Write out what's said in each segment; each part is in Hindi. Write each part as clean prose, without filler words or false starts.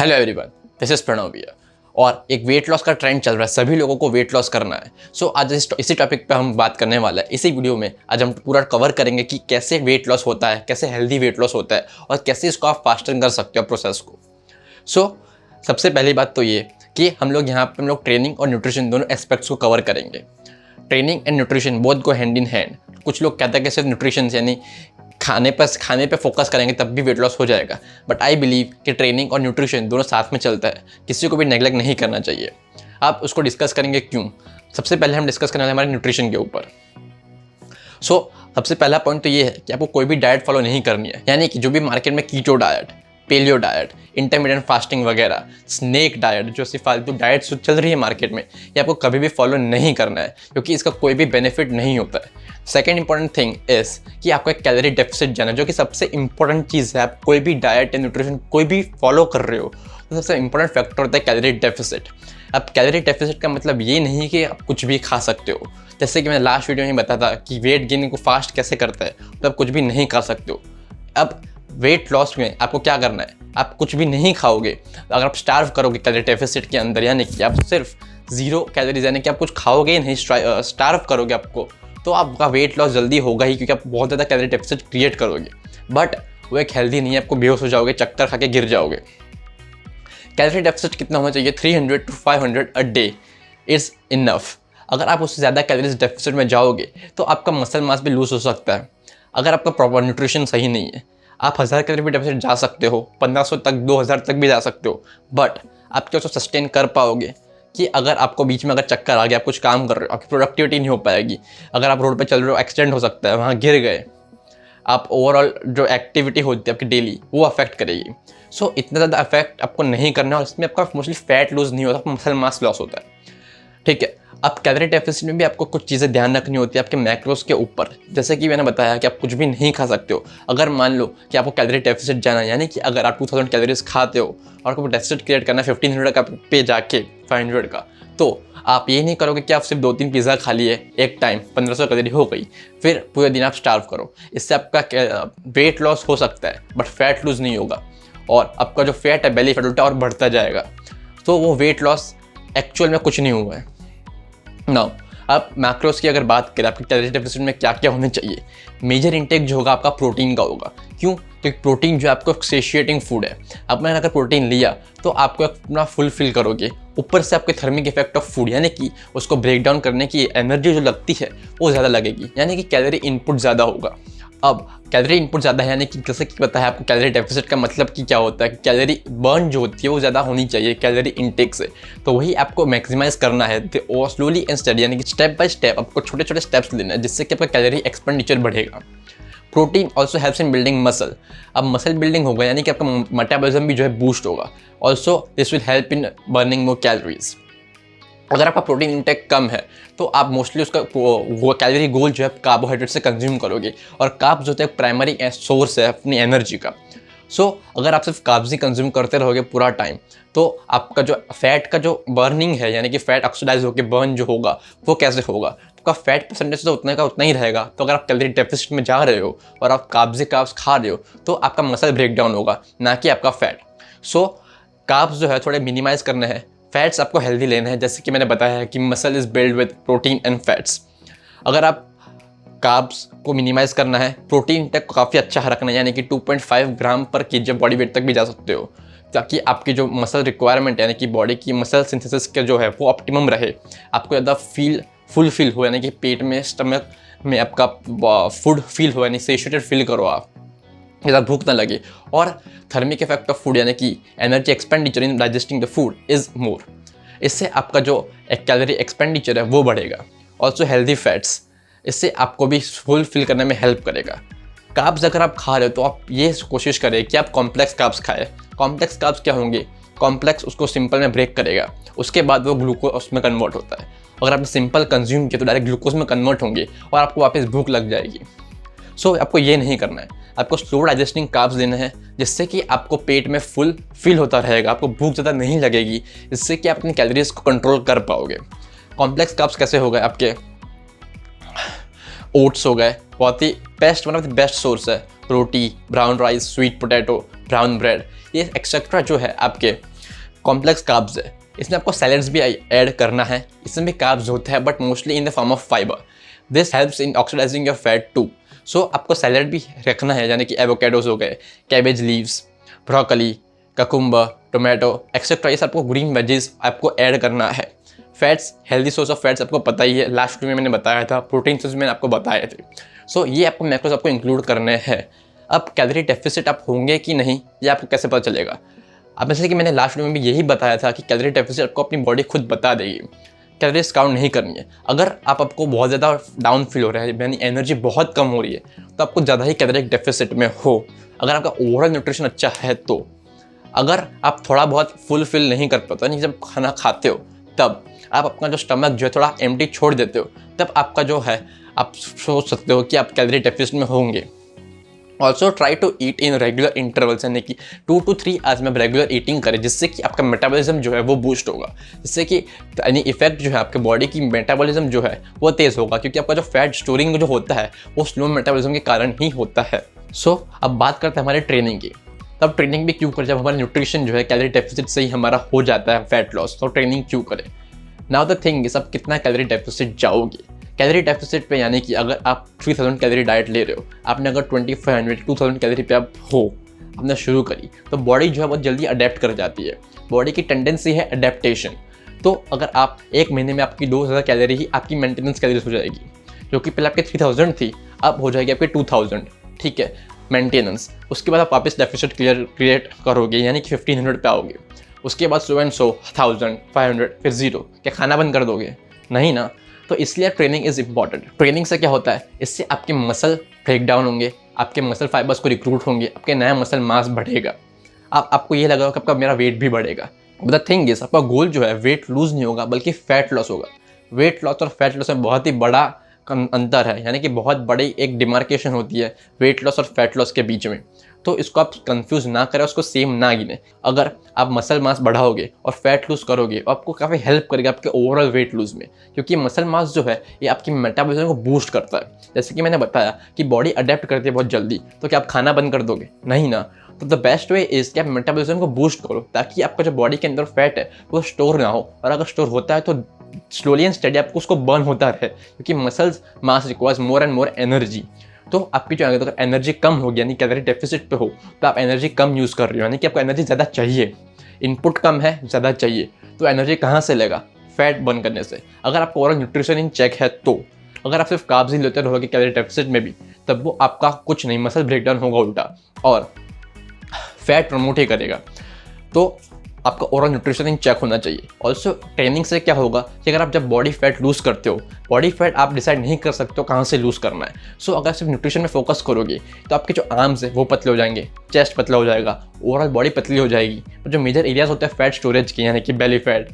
Hello everyone, this is Pranav भैया। और एक वेट लॉस का ट्रेंड चल रहा है, सभी लोगों को वेट लॉस करना है। सो आज इसी टॉपिक पे हम बात करने वाला है। इसी वीडियो में आज हम पूरा कवर करेंगे कि कैसे वेट लॉस होता है, कैसे हेल्दी वेट लॉस होता है और कैसे इसको आप फास्टर कर सकते हो प्रोसेस को। सबसे पहली बात तो ये कि हम लोग यहाँ पे ट्रेनिंग और न्यूट्रिशन दोनों एस्पेक्ट्स को कवर करेंगे। Training and nutrition both go hand in hand. कुछ लोग कहते हैं कि सिर्फ न्यूट्रिशन यानी खाने पे फोकस करेंगे तब भी वेट लॉस हो जाएगा, बट आई बिलीव कि ट्रेनिंग और न्यूट्रिशन दोनों साथ में चलता है, किसी को भी नेग्लेक्ट नहीं करना चाहिए। आप उसको डिस्कस करेंगे क्यों। सबसे पहले हम डिस्कस करने वाले हमारे न्यूट्रिशन के ऊपर। सबसे पहला पॉइंट तो ये है कि आपको कोई भी डाइट फॉलो नहीं करनी है, यानी कि जो भी मार्केट में keto diet, paleo diet, intermediate fasting वगैरह, स्नेक डाइट, जो सिर्फ फालतू डाइट चल रही है मार्केट में, ये आपको कभी भी फॉलो नहीं करना है, क्योंकि इसका कोई भी बेनिफिट नहीं होता है। सेकेंड इंपॉर्टेंट थिंग इज कि आपको एक कैलोरी डेफिसिट जाना, जो कि सबसे इंपॉर्टेंट चीज़ है। आप कोई भी डाइट या न्यूट्रिशन कोई भी फॉलो कर रहे हो तो सबसे इंपॉर्टेंट फैक्टर होता है कैलोरी डेफिसिट। अब कैलोरी डेफिसिट का मतलब ये नहीं कि आप कुछ भी खा सकते हो। जैसे कि मैंने लास्ट वीडियो में बताया था कि वेट गेन को फास्ट कैसे करता है, तो आप कुछ भी नहीं खा सकते हो। अब वेट लॉस में आपको क्या करना है, आप कुछ भी नहीं खाओगे। अगर आप स्टार्व करोगे कैलोरी डेफिसिट के अंदर, यानी कि आप सिर्फ 0 कैलोरीज यानी कि आप कुछ खाओगे नहीं, स्टार्व करोगे आपको, तो आपका वेट लॉस जल्दी होगा ही, क्योंकि आप बहुत ज़्यादा कैलोरी डेफिसिट क्रिएट करोगे। बट वो एक हेल्दी नहीं है, आपको बेहोश हो जाओगे, चक्कर खा के गिर जाओगे। कैलोरी डेफिसिट कितना होना चाहिए? 300 to 500 a day is enough. अगर आप उससे ज़्यादा कैलोरीज डेफिसिट में जाओगे तो आपका मसल मास भी लूज हो सकता है। अगर आपका प्रॉपर न्यूट्रिशन सही नहीं है, आप 1000 कैलोरी पे डेफिसिट जा सकते हो, 1500 तक, 2000 तक भी जा सकते हो, बट आप क्या उसको सस्टेन कर पाओगे? कि अगर आपको बीच में अगर चक्कर आ गया, आप कुछ काम कर रहे हो, आपकी प्रोडक्टिविटी नहीं हो पाएगी। अगर आप रोड पे चल रहे हो, एक्सीडेंट हो सकता है, वहाँ गिर गए, आप ओवरऑल जो एक्टिविटी होती है आपकी डेली, वो अफेक्ट करेगी। इतना ज़्यादा अफेक्ट आपको नहीं करना है, और इसमें आपका मोस्टली फैट लूज नहीं होता, आपका मसल मास लॉस होता है। ठीक है। अब कैलोरी डेफिसिट में भी आपको कुछ चीज़ें ध्यान रखनी होती है आपके मैक्रोस के ऊपर। जैसे कि मैंने बताया कि आप कुछ भी नहीं खा सकते हो। अगर मान लो कि आपको कैलोरी डेफिसिट जाना है, यानी कि अगर आप 2000 कैलोरीज खाते हो और आपको डेफिसिट क्रिएट करना है 1500 का पे जाके 500 का, तो आप ये नहीं करोगे कि आप सिर्फ 2-3 पिज़्ज़ा खा लिए एक टाइम, 1500 कैलोरी हो गई, फिर पूरे दिन आप स्टार्व करो। इससे आपका वेट लॉस हो सकता है बट फैट लूज नहीं होगा, और आपका जो फैट है, बेली फैट, उल्टा और बढ़ता जाएगा। तो वो वेट लॉस एक्चुअल में कुछ नहीं हुआ है। नाउ अब मैक्रोस की अगर बात करें, आपकी कैलोरी डेफिसिट में क्या क्या होने चाहिए। मेजर इंटेक जो होगा आपका प्रोटीन का होगा। क्यों? क्योंकि प्रोटीन जो आपको सेशिएटिंग फूड है। अब मैंने अगर प्रोटीन लिया तो आपको अपना फुलफिल करोगे, ऊपर से आपके थर्मिक इफेक्ट ऑफ फूड, यानी कि उसको ब्रेक डाउन करने की एनर्जी जो लगती है वो ज़्यादा लगेगी, यानी कि कैलोरी इनपुट ज़्यादा होगा। अब कैलोरी इनपुट ज़्यादा है, यानी कि जैसे कि पता है आपको कैलोरी डेफिसिट का मतलब कि क्या होता है। कैलोरी बर्न जो होती है वो ज़्यादा होनी चाहिए कैलोरी इनटेक से, तो वही आपको मैक्सिमाइज करना है। और स्लोली एंड स्टडी, यानी कि स्टेप बाय स्टेप आपको छोटे छोटे स्टेप्स लेना है, जिससे कि आपका कैलोरी एक्सपेंडिचर बढ़ेगा। Protein also helps in building muscle. अब मसल बिल्डिंग होगा, यानी कि आपका मेटाबॉलिज्म भी जो है बूस्ट होगा। Also this will help in burning more calories. अगर आपका प्रोटीन इंटेक कम है तो आप मोस्टली उसका वो कैलोरी गोल जो है कार्बोहाइड्रेट से कंज्यूम करोगे, और कार्ब्स जो है प्राइमरी सोर्स है अपनी एनर्जी का। अगर आप सिर्फ कार्ब्स ही कंज्यूम करते रहोगे पूरा टाइम, तो आपका जो फैट का जो बर्निंग है, यानी कि फैट ऑक्सीडाइज होकर बर्न जो होगा वो कैसे होगा? आपका फैट परसेंटेज तो उतना का उतना ही रहेगा। तो अगर आप कैलोरी डेफिसिट में जा रहे हो और आप कार्ब्स खा रहे हो, तो आपका मसल ब्रेक डाउन होगा, ना कि आपका फैट। कार्ब्स जो है थोड़े मिनिमाइज करने हैं, फैट्स आपको हेल्दी लेना है। जैसे कि मैंने बताया है कि muscle is build with protein and fats. अगर आप कार्ब्स को मिनिमाइज़ करना है, प्रोटीन तक काफ़ी अच्छा रखना है, यानी कि 2.5 ग्राम पर केजी बॉडी वेट तक भी जा सकते हो, ताकि आपकी जो मसल रिक्वायरमेंट यानी कि बॉडी की मसल सिंथेसिस के जो है वो ऑप्टिमम रहे, आपको ज़्यादा फुलफिल हो, यानी कि पेट में, स्टमक में आपका फूड फील हो, यानी सेशिएटेड फील करो आप, ज़्यादा भूख ना लगे। और थर्मिक इफेक्ट ऑफ फूड, यानी कि energy expenditure in digesting the food is more. इससे आपका जो एक कैलोरी एक्सपेंडिचर है वो बढ़ेगा। ऑल्सो हेल्दी फैट्स, इससे आपको भी फुलफिल करने में हेल्प करेगा। कार्ब्स अगर आप खा रहे हो तो आप ये कोशिश करें कि आप कॉम्प्लेक्स कार्ब्स खाएं। कॉम्प्लेक्स कार्ब्स क्या होंगे? कॉम्प्लेक्स उसको सिंपल में ब्रेक करेगा, उसके बाद वो ग्लूकोज में कन्वर्ट होता है। अगर आपने सिंपल कंज्यूम किया तो डायरेक्ट ग्लूकोज में कन्वर्ट होंगे और आपको वापस भूख लग जाएगी। आपको ये नहीं करना है, आपको स्लो डाइजेस्टिंग कार्ब्स लेना है, जिससे कि आपको पेट में फुल फील होता रहेगा, आपको भूख ज़्यादा नहीं लगेगी, इससे कि आप अपनी कैलोरीज को कंट्रोल कर पाओगे। कॉम्प्लेक्स कार्ब्स कैसे हो गए? आपके ओट्स हो गए, बहुत ही best, one of the best source है। रोटी, brown rice, sweet potato, brown bread, ये एक्सेट्रा जो है आपके कॉम्प्लेक्स कार्ब्स है, इसमें आपको सैलेड्स भी ऐड करना है, इसमें भी कार्ब्स होते हैं but mostly in the form of fibre. This helps in oxidizing your fat too. So आपको सैलेड भी रखना है, यानी कि एवोकेडोज हो गए, cabbage leaves, broccoli, cucumber, tomato etcetera, ये सब आपको ग्रीन वेजेस आपको ऐड करना है। Fats, healthy source of fats आपको पता ही है, लास्ट वीडियो में मैंने बताया था, प्रोटीन सोर्स मैंने आपको बताए थे। सो ये आपको मैक्रोस आपको इंक्लूड करने हैं। अब कैलोरी डेफिसिट आप होंगे कि नहीं ये आपको कैसे पता चलेगा? अब जैसे कि मैंने लास्ट वीडियो में भी यही बताया था कि कैलोरी डेफिसिट आपको अपनी बॉडी खुद बता देगी। कैलोरीज काउंट नहीं करनी है। अगर आपको बहुत ज़्यादा डाउन फील हो रहा है, यानी एनर्जी बहुत कम हो रही है, तो आपको ज़्यादा ही कैलोरी डेफिसिट में हो। अगर आपका ओवरऑल न्यूट्रिशन अच्छा है तो, अगर आप थोड़ा बहुत फुलफिल नहीं कर पाते, यानी जब खाना खाते हो तब आप अपना जो स्टमक जो है थोड़ा एम्प्टी छोड़ देते हो, तब आपका जो है आप सोच सकते हो कि आप कैलोरी डेफिसिट में होंगे। Also try to eat in regular intervals, यानी कि 2 to 3 आवर्स में रेगुलर ईटिंग करें, जिससे कि आपका मेटाबॉलिज्म जो है वो बूस्ट होगा, जिससे कि यानी इफेक्ट जो है आपके बॉडी की मेटाबॉलिज्म जो है वो तेज़ होगा, क्योंकि आपका जो फैट स्टोरिंग जो होता है वो स्लो मेटाबॉलिज्म के कारण ही होता है। सो अब बात करते हैं हमारे ट्रेनिंग की। तब ट्रेनिंग भी क्यों करें जब हमारा न्यूट्रिशन जो है कैलोरी डेफिसिट से ही हमारा हो जाता है फैट लॉस, तो ट्रेनिंग क्यों करें? नाउ द थिंग इज, आप कितना कैलोरी डेफिसिट जाओगे? कैलोरी डेफिसिट पे यानी कि अगर आप 3000 कैलोरी डाइट ले रहे हो, आपने अगर 2500 2000 कैलोरी पे आप हो, आपने शुरू करी, तो बॉडी जो है बहुत जल्दी अडेप्ट कर जाती है। बॉडी की टेंडेंसी है अडेप्टेशन। तो अगर आप एक महीने में आपकी 2000 कैलोरी ही आपकी मेंटेनेंस कैलोरीज हो जाएगी, जो कि पहले आपकी 3000 थी, अब हो जाएगी आपकी 2000, ठीक है, मेंटेनेंस। उसके बाद आप वापस डेफिसिट क्रिएट करोगे, यानी कि 1500 पे आओगे। उसके बाद 700, 1000, 500, फिर 0। क्या खाना बंद कर दोगे? नहीं ना। तो इसलिए ट्रेनिंग इज़ इंपॉर्टेंट। ट्रेनिंग से क्या होता है, इससे आपके मसल ब्रेक डाउन होंगे, आपके मसल फाइबर्स को रिक्रूट होंगे, आपके नया मसल मास बढ़ेगा, आपको ये लगेगा कि आपका मेरा वेट भी बढ़ेगा। द थिंग इज, आपका गोल जो है वेट लूज नहीं होगा बल्कि फैट लॉस होगा। वेट लॉस और फैट लॉस में बहुत ही बड़ा अंतर है, यानी कि बहुत बड़ी एक डिमार्केशन होती है वेट लॉस और फैट लॉस के बीच में। तो इसको आप कंफ्यूज ना करें, उसको सेम ना गिने। अगर आप मसल मास बढ़ाओगे और फैट लूज करोगे, आपको काफ़ी हेल्प करेगा आपके ओवरऑल वेट लूज में, क्योंकि मसल मास जो है ये आपकी मेटाबॉलिज्म को बूस्ट करता है। जैसे कि मैंने बताया कि बॉडी अडेप्ट करती है बहुत जल्दी, तो क्या आप खाना बंद कर दोगे? नहीं ना। तो द बेस्ट वे इज़ कि आप मेटाबॉलिज्म को बूस्ट करो, ताकि आपका जो बॉडी के अंदर फैट है वो स्टोर ना हो, और अगर स्टोर होता है तो स्लोली एंड स्टडी आपको उसको बर्न होता रहे, क्योंकि muscles mass requires more and more energy. तो आपकी जो अगर एनर्जी कम होगी, यानी कैलोरी डेफिसिट पे हो, तो आप एनर्जी कम यूज़ कर रहे हो, यानी कि आपको एनर्जी ज़्यादा चाहिए, इनपुट कम है, ज़्यादा चाहिए। तो एनर्जी कहाँ से लेगा? फैट बर्न करने से। अगर आपका ओवरऑल न्यूट्रिशन इन चेक है तो, अगर आप सिर्फ कार्ब्स ही लेते रहोगे कैलोरी डेफिसिट में भी, तब वो आपका कुछ नहीं, मसल ब्रेकडाउन होगा उल्टा, और फैट प्रमोट ही करेगा। तो आपका ओवरऑल न्यूट्रिशन इन चेक होना चाहिए। ऑल्सो ट्रेनिंग से क्या होगा कि अगर आप जब बॉडी फैट लूज़ करते हो, बॉडी फैट आप डिसाइड नहीं कर सकते हो कहाँ से लूज़ करना है। सो अगर सिर्फ न्यूट्रिशन में फोकस करोगे तो आपके जो आर्म्स है वो पतले हो जाएंगे, चेस्ट पतला हो जाएगा, ओवरऑल बॉडी पतली हो जाएगी। तो जो मेजर एरियाज होते हैं फैट स्टोरेज के, यानी कि बेली फैट,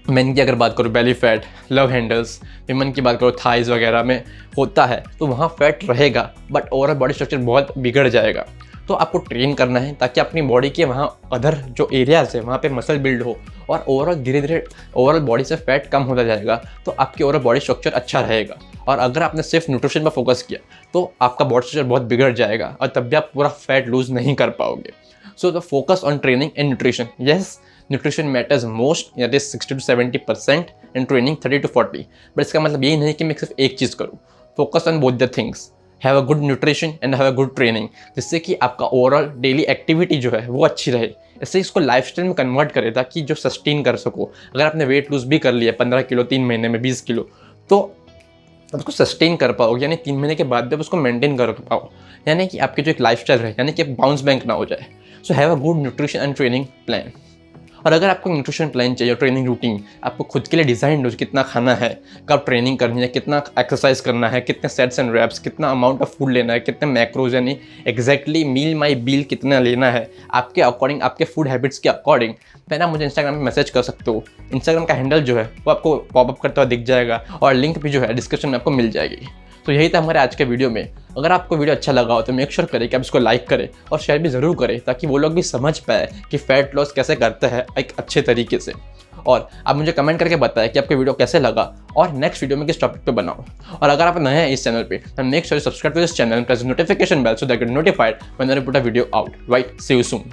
मेन की अगर बात करो belly fat, love handles, women की बात करो थाइज वगैरह में होता है, तो वहाँ फैट रहेगा बट ओवरऑल बॉडी स्ट्रक्चर बहुत बिगड़ जाएगा। तो आपको ट्रेन करना है ताकि अपनी बॉडी के वहाँ अदर जो एरियाज़ है वहाँ पे मसल बिल्ड हो, और ओवरऑल धीरे धीरे ओवरऑल बॉडी से फैट कम होता जाएगा, तो आपकी ओवरऑल बॉडी स्ट्रक्चर अच्छा रहेगा। और अगर आपने सिर्फ न्यूट्रिशन पर फोकस किया तो आपका बॉडी स्ट्रक्चर बहुत बिगड़ जाएगा, और तब भी आप पूरा फैट लूज नहीं कर पाओगे। So the focus on training and nutrition. Yes, nutrition matters most, that is 60 to 70%, and training 30 to 40। But इसका मतलब यही नहीं कि मैं सिर्फ एक चीज़ करूँ। Focus on both the things, have a good nutrition and have a good training, जिससे कि आपका ओवरऑल डेली एक्टिविटी जो है वो अच्छी रहे। इससे इसको लाइफस्टाइल में कन्वर्ट करें ताकि जो सस्टेन कर सको। अगर आपने वेट लूज भी कर लिया 15 किलो 3 महीने में, 20 किलो, तो आप उसको सस्टेन कर पाओगे, यानी 3 महीने के बाद भी उसको मेंटेन कर पाओ, यानी कि आपकी जो एक लाइफस्टाइल रहे, यानी कि बाउंस बैक ना हो जाए। So have a good nutrition and training plan. और अगर आपको न्यूट्रिशन प्लान चाहिए, ट्रेनिंग रूटीन आपको खुद के लिए डिज़ाइन हो, कितना खाना है, कब ट्रेनिंग करनी है, कितना एक्सरसाइज करना है, कितने सेट्स एंड रैप्स, कितना अमाउंट ऑफ फूड लेना है, कितने मैक्रोज, यानी एग्जैक्टली मील माई बिल कितना लेना है आपके अकॉर्डिंग, आपके फूड हैबिट्स के अकॉर्डिंग, तो ना मुझे इंस्टाग्राम में मैसेज कर सकते हो। इंस्टाग्राम का हैंडल जो है वो आपको पॉपअप करता हुआ दिख जाएगा, और लिंक भी जो है डिस्क्रिप्शन में आपको मिल जाएगी। तो यही था हमारे आज के वीडियो में। अगर आपको वीडियो अच्छा लगा हो तो मेक श्योर करें कि आप इसको लाइक करें और शेयर भी ज़रूर करें, ताकि वो लोग भी समझ पाए कि फैट लॉस कैसे करते हैं एक अच्छे तरीके से। और आप मुझे कमेंट करके बताएं कि आपको वीडियो कैसे लगा और नेक्स्ट वीडियो में किस टॉपिक पे बनाओ। और अगर आप नए हैं इस चैनल पे तो make sure subscribe to this channel and press notification bell so that you get notified when I put a video out. Right, see you soon.